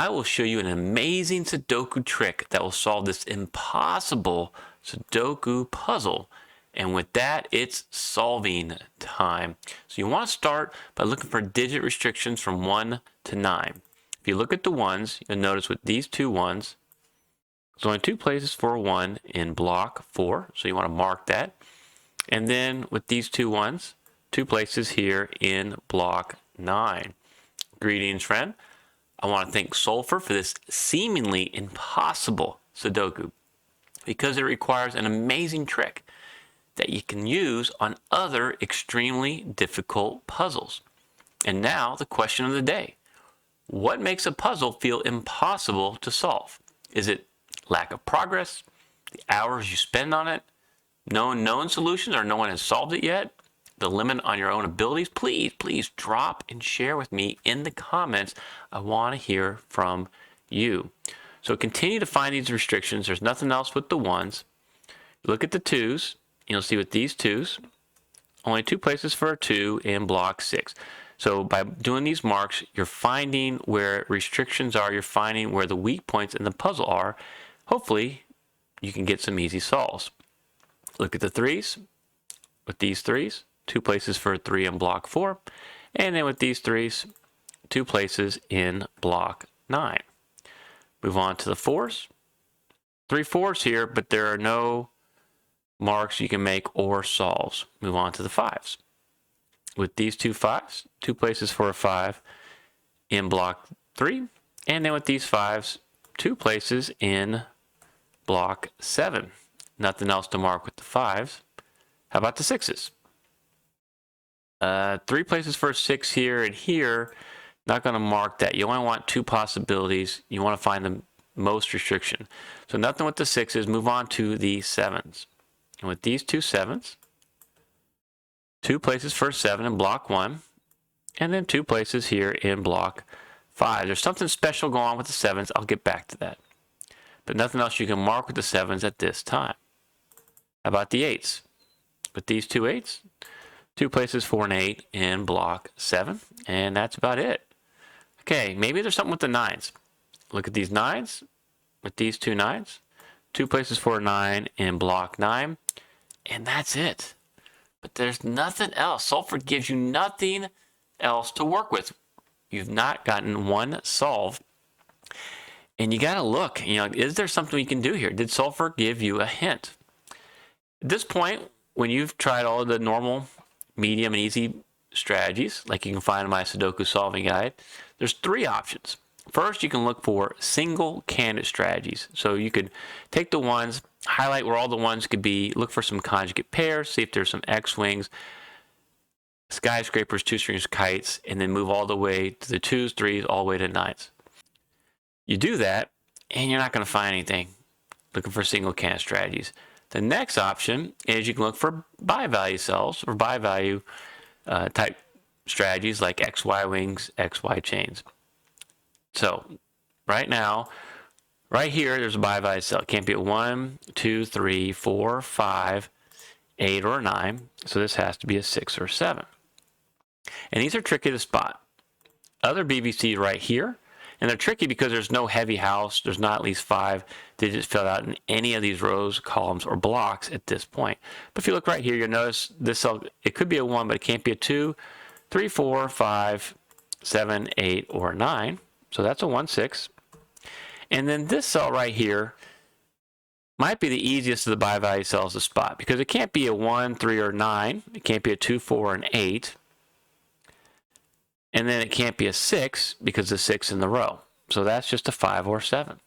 I will show you an amazing Sudoku trick that will solve this impossible Sudoku puzzle. And with that, it's solving time. So you want to start by looking for digit restrictions from 1 to 9. If you look at the ones, you'll notice with these two ones, there's only 2 places for a 1 in block 4, so you want to mark that. And then with these two ones, 2 places here in block 9. Greetings, friend. I want to thank Sulfur for this seemingly impossible Sudoku because it requires an amazing trick that you can use on other extremely difficult puzzles. And now the question of the day. What makes a puzzle feel impossible to solve? Is it lack of progress, the hours you spend on it, known solutions or no one has solved it yet, the limit on your own abilities? Please drop and share with me in the comments. I want to hear from you. So continue to find these restrictions. There's nothing else with the ones. Look at the twos. You'll see with these twos, only 2 places for a 2 in block 6. So by doing these marks, you're finding where restrictions are. You're finding where the weak points in the puzzle are. Hopefully, you can get some easy solves. Look at the threes. With these threes, 2 places for a 3 in block 4. And then with these threes, 2 places in block 9. Move on to the fours. 3 fours here, but there are no marks you can make or solves. Move on to the fives. With these 2 fives, 2 places for a 5 in block 3. And then with these fives, 2 places in block 7. Nothing else to mark with the fives. How about the sixes? 3 places for a 6 here and here. Not going to mark that. You only want 2 possibilities. You want to find the most restriction. So nothing with the sixes. Move on to the sevens. And with these 2 sevens, 2 places for a 7 in block 1, and then 2 places here in block 5. There's something special going on with the sevens. I'll get back to that. But nothing else you can mark with the sevens at this time. How about the eights? With these 2 eights, 2 places for an 8 in block 7, and that's about it. Okay, maybe there's something with the nines. Look at these nines. With these 2 nines, 2 places for a 9 in block 9, and that's it. But there's nothing else. Sulfur gives you nothing else to work with. You've not gotten one solved. And you got to look, is there something we can do here? Did Sulfur give you a hint? At this point, when you've tried all of the normal, medium, and easy strategies, like you can find in my Sudoku solving guide, there's 3 options. First, you can look for single candidate strategies. So you could take the ones, highlight where all the ones could be, look for some conjugate pairs, see if there's some X-wings, skyscrapers, 2-strings, kites, and then move all the way to the 2s, 3s, all the way to 9s. You do that, and you're not going to find anything looking for single candidate strategies. The next option is you can look for bi-value cells or bi-value type strategies like XY wings, XY chains. So right now, right here, there's a bi-value cell. It can't be a 1, 2, 3, 4, 5, 8, or 9. So this has to be a 6 or 7. And these are tricky to spot. Other BVCs right here, and they're tricky because there's no heavy house. There's not at least 5 digits filled out in any of these rows, columns, or blocks at this point. But if you look right here, you'll notice this cell, it could be a 1, but it can't be a 2, 3, 4, 5, 7, 8, or 9. So that's a 1, 6. And then this cell right here might be the easiest of the bi-value cells to spot because it can't be a 1, 3, or 9. It can't be a 2, 4, and 8. And then it can't be a 6 because the 6 in the row. So that's just a 5 or 7.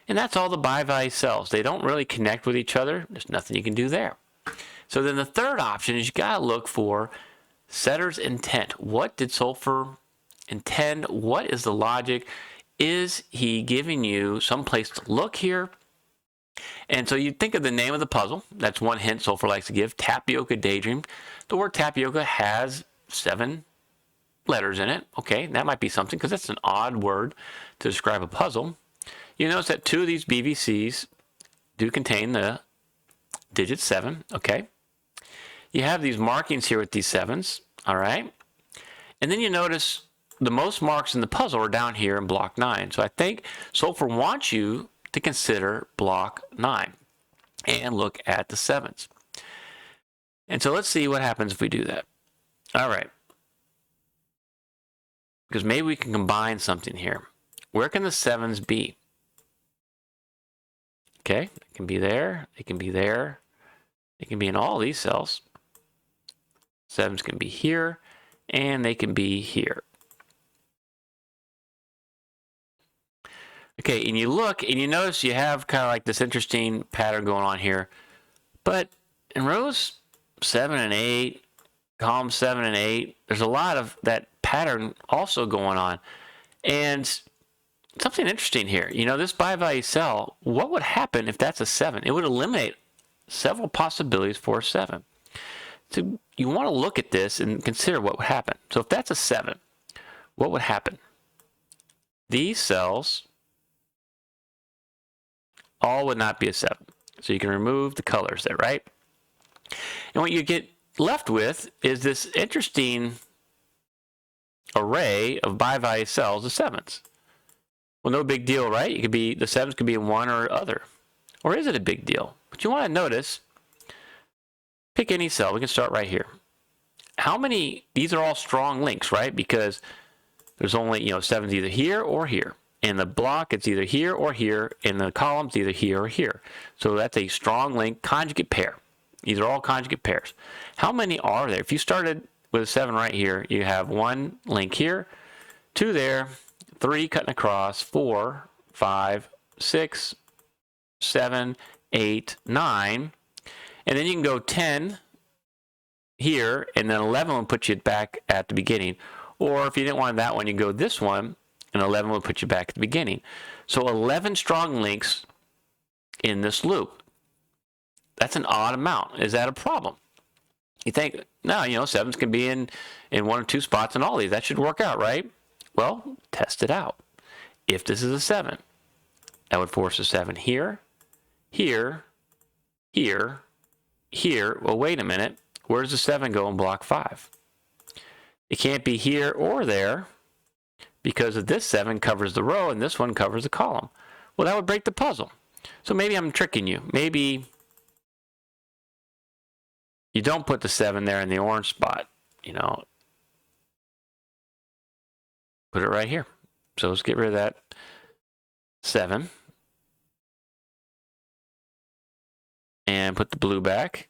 And that's all the bi-value cells. They don't really connect with each other. There's nothing you can do there. So then the third option is you got to look for setter's intent. What did Sulfur intend? What is the logic? Is he giving you some place to look here? And so you think of the name of the puzzle. That's one hint Sulfur likes to give. Tapioca Daydream. The word tapioca has 7 letters in it. Okay, that might be something because that's an odd word to describe a puzzle. You notice that 2 of these BVCs do contain the digit 7. Okay. You have these markings here with these 7s. All right. And then you notice the most marks in the puzzle are down here in block 9. So I think Sulfur wants you to consider block 9 and look at the 7s. And so let's see what happens if we do that. All right. Because maybe we can combine something here. Where can the 7s be? Okay, it can be there, it can be there, it can be in all these cells. 7s can be here, and they can be here. Okay, and you look, and you notice you have kind of like this interesting pattern going on here. But in rows 7 and 8, columns 7 and 8, there's a lot of that pattern also going on. And something interesting here, you know, this by value cell, what would happen if that's a 7? It would eliminate several possibilities for a 7. So you want to look at this and consider what would happen. So if that's a 7, what would happen? These cells all would not be a 7. So you can remove the colors there, right? And what you get left with is this interesting array of by value cells of 7s. Well, no big deal, right? It could be, the 7s could be in one or other. Or is it a big deal? But you want to notice, pick any cell. We can start right here. How many, these are all strong links, right? Because there's only, 7's either here or here. In the block, it's either here or here. In the columns, either here or here. So that's a strong link conjugate pair. These are all conjugate pairs. How many are there? If you started with a 7 right here, you have 1 link here, 2 there, 3 cutting across, 4, 5, 6, 7, 8, 9. And then you can go 10 here, and then 11 will put you back at the beginning. Or if you didn't want that one, you go this one, and 11 will put you back at the beginning. So 11 strong links in this loop. That's an odd amount. Is that a problem? You think, no, 7s can be in 1 or 2 spots in all these. That should work out, right? Well, test it out. If this is a 7, that would force a 7 here, here, here, here. Well, wait a minute. Where does the 7 go in block 5? It can't be here or there because of this 7 covers the row and this one covers the column. Well, that would break the puzzle. So maybe I'm tricking you. Maybe you don't put the 7 there in the orange spot, Put it right here. So let's get rid of that 7. And put the blue back.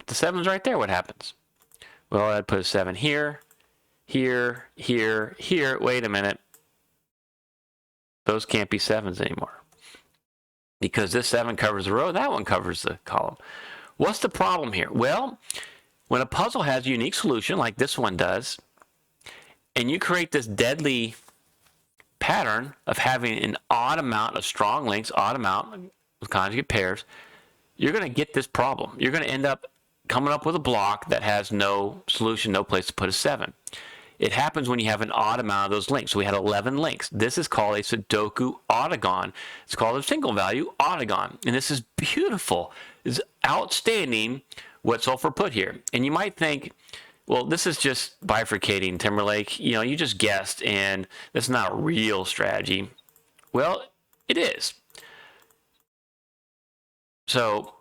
The 7's right there. What happens? Well, I'd put a 7 here, here, here, here. Wait a minute. Those can't be 7s anymore. Because this 7 covers the row, that one covers the column. What's the problem here? Well, when a puzzle has a unique solution like this one does, and you create this deadly pattern of having an odd amount of strong links, odd amount of conjugate pairs, you're going to get this problem. You're going to end up coming up with a block that has no solution, no place to put a 7. It happens when you have an odd amount of those links. So we had 11 links. This is called a Sudoku Oddagon. It's called a single value Oddagon. And this is beautiful. It's outstanding what Sulfur put here. And you might think, well, this is just bifurcating, Timberlake. You just guessed, and that's not a real strategy. Well, it is. So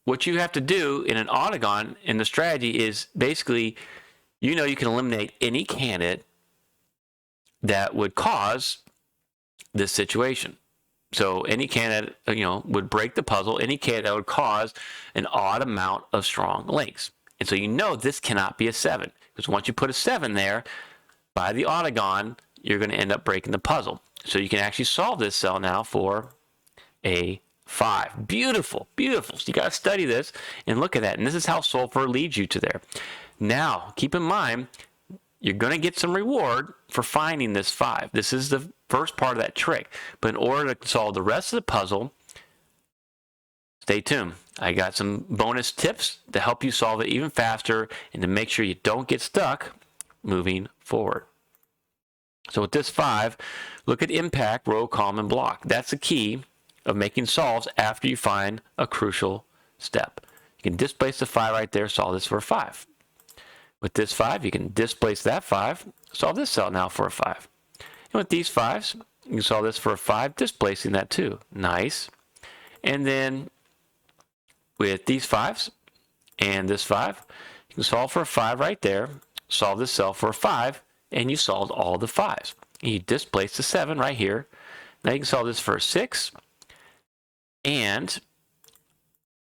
what you have to do in an Oddagon in the strategy is basically, you can eliminate any candidate that would cause this situation. So any candidate, would break the puzzle, any candidate that would cause an odd amount of strong links. And so this cannot be a 7, because once you put a 7 there, by the Oddagon, you're going to end up breaking the puzzle. So you can actually solve this cell now for a 5. Beautiful, beautiful. So you got to study this and look at that. And this is how Sulfur leads you to there. Now, keep in mind, you're going to get some reward for finding this 5. This is the first part of that trick. But in order to solve the rest of the puzzle, stay tuned. I got some bonus tips to help you solve it even faster and to make sure you don't get stuck moving forward. So with this 5, look at impact, row, column, and block. That's the key of making solves after you find a crucial step. You can displace the 5 right there, solve this for a 5. With this 5, you can displace that 5. Solve this cell now for a 5. And with these 5s, you can solve this for a 5, displacing that 2. Nice. And then with these 5s and this 5, you can solve for a 5 right there. Solve this cell for a 5, and you solved all the 5s. And you displace the 7 right here. Now you can solve this for a 6. And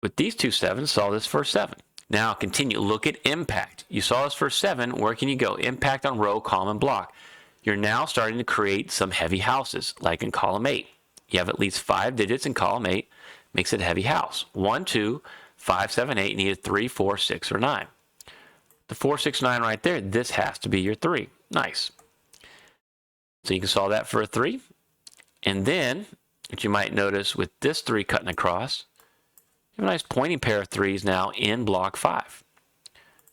with these two 7s, solve this for a 7. Now continue. Look at impact. You saw this for 7. Where can you go? Impact on row, column, and block. You're now starting to create some heavy houses, like in column 8. You have at least 5 digits in column 8. Makes it a heavy house. 1, 2, 5, 7, 8. You need a 3, 4, 6, or 9. The 4, 6, 9 right there, this has to be your 3. Nice. So you can solve that for a 3. And then, what you might notice with this 3 cutting across, you have a nice pointing pair of 3s now in block 5.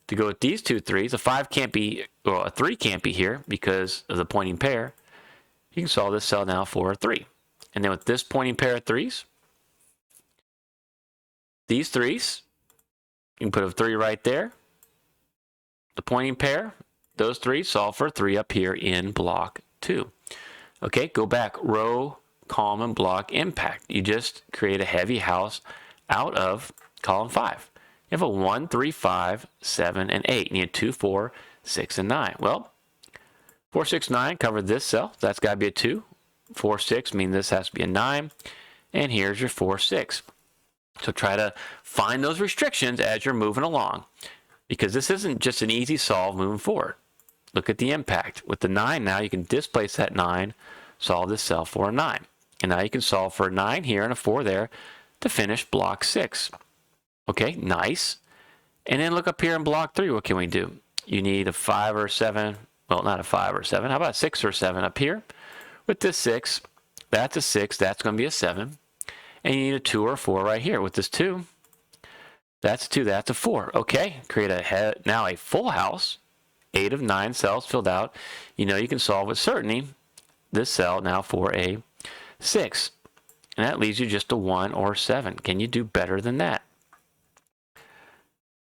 To go with these two 3s, a 5 can't be, or a 3 can't be here because of the pointing pair. You can solve this cell now for a 3. And then with this pointing pair of 3s, these 3s, you can put a 3 right there. The pointing pair, those 3 solve for a 3 up here in block 2. Okay, go back. Row, column, and block impact. You just create a heavy house out of column 5. You have a 1, 3, 5, 7, and 8. You need 2, 4, 6, and 9. Well, 4, 6, 9 covered this cell. That's got to be a 2. 4, 6 means this has to be a 9. And here's your 4, 6. So try to find those restrictions as you're moving along, because this isn't just an easy solve moving forward. Look at the impact. With the 9 now, you can displace that 9, solve this cell for a 9. And now you can solve for a 9 here and a 4 there to finish block 6. Okay, nice. And then look up here in block 3. What can we do? You need a 5 or 7. Well, not a 5 or 7. How about a 6 or 7 up here? With this 6, that's a 6. That's going to be a 7. And you need a 2 or a 4 right here. With this 2, that's a 2. That's a 4. Okay, create now a full house. 8 of 9 cells filled out. You know you can solve with certainty this cell now for a 6. And that leaves you just a 1 or 7. Can you do better than that?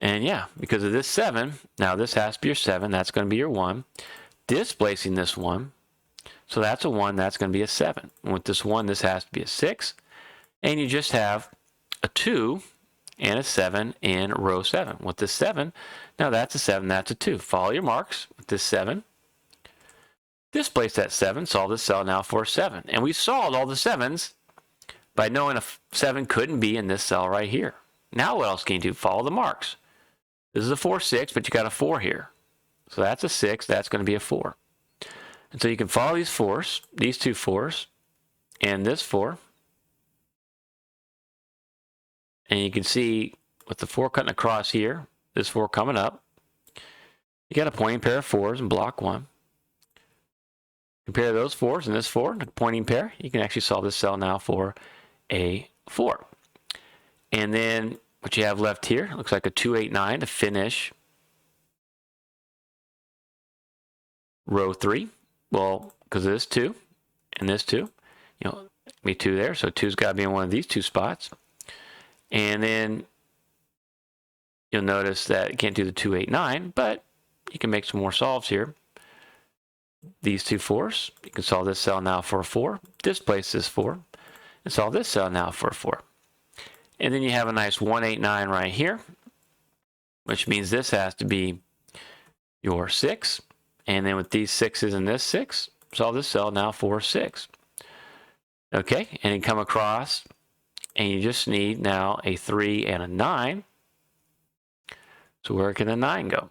And yeah, because of this 7, now this has to be your 7. That's going to be your 1. Displacing this 1. So that's a 1. That's going to be a 7. And with this 1, this has to be a 6. And you just have a 2 and a 7 in row 7. With this 7, now that's a 7. That's a 2. Follow your marks with this 7. Displace that 7. Solve this cell now for a 7. And we solved all the 7s by knowing a 7 couldn't be in this cell right here. Now what else can you do? Follow the marks. This is a 4, 6, but you got a 4 here. So that's a 6. That's going to be a 4. And so you can follow these 4s, these two 4s, and this 4. And you can see with the 4 cutting across here, this 4 coming up, you got a pointing pair of 4s in block 1. Compare those 4s and this 4, the pointing pair. You can actually solve this cell now for a 4. And then what you have left here looks like a 2, 8, 9 to finish row 3. Well, because of this 2 and this 2, you know, be 2 there. So 2's got to be in one of these two spots. And then you'll notice that you can't do the 2, 8, 9, but you can make some more solves here. These two 4s, you can solve this cell now for a 4, displace this 4, and solve this cell now for a 4. And then you have a nice 1, 8, 9 right here, which means this has to be your 6. And then with these 6s and this 6, solve this cell now for 6. Okay, and then come across, and you just need now a 3 and a 9. So where can the 9 go?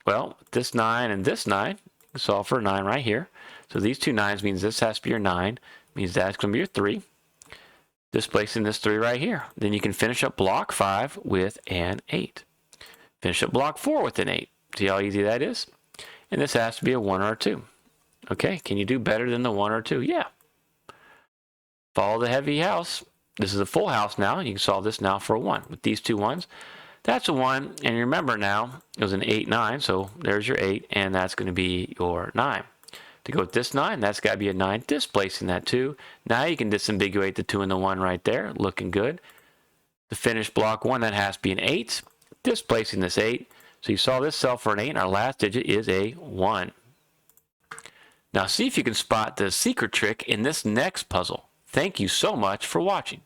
Well, this 9 and this 9, you can solve for a 9 right here. So these two 9s means this has to be your 9, means that's going to be your 3. Displacing this 3 right here. Then you can finish up block 5 with an 8. Finish up block 4 with an 8. See how easy that is? And this has to be a 1 or a 2. Okay, can you do better than the 1 or 2? Yeah. Follow the heavy house. This is a full house now. You can solve this now for a 1. With these two 1s, that's a 1. And remember now, it was an 8, 9. So there's your 8, and that's going to be your 9. To go with this 9, that's got to be a 9, displacing that 2. Now you can disambiguate the 2 and the 1 right there, looking good. To finish block 1, that has to be an 8, displacing this 8. So you solve this cell for an 8, and our last digit is a 1. Now see if you can spot the secret trick in this next puzzle. Thank you so much for watching.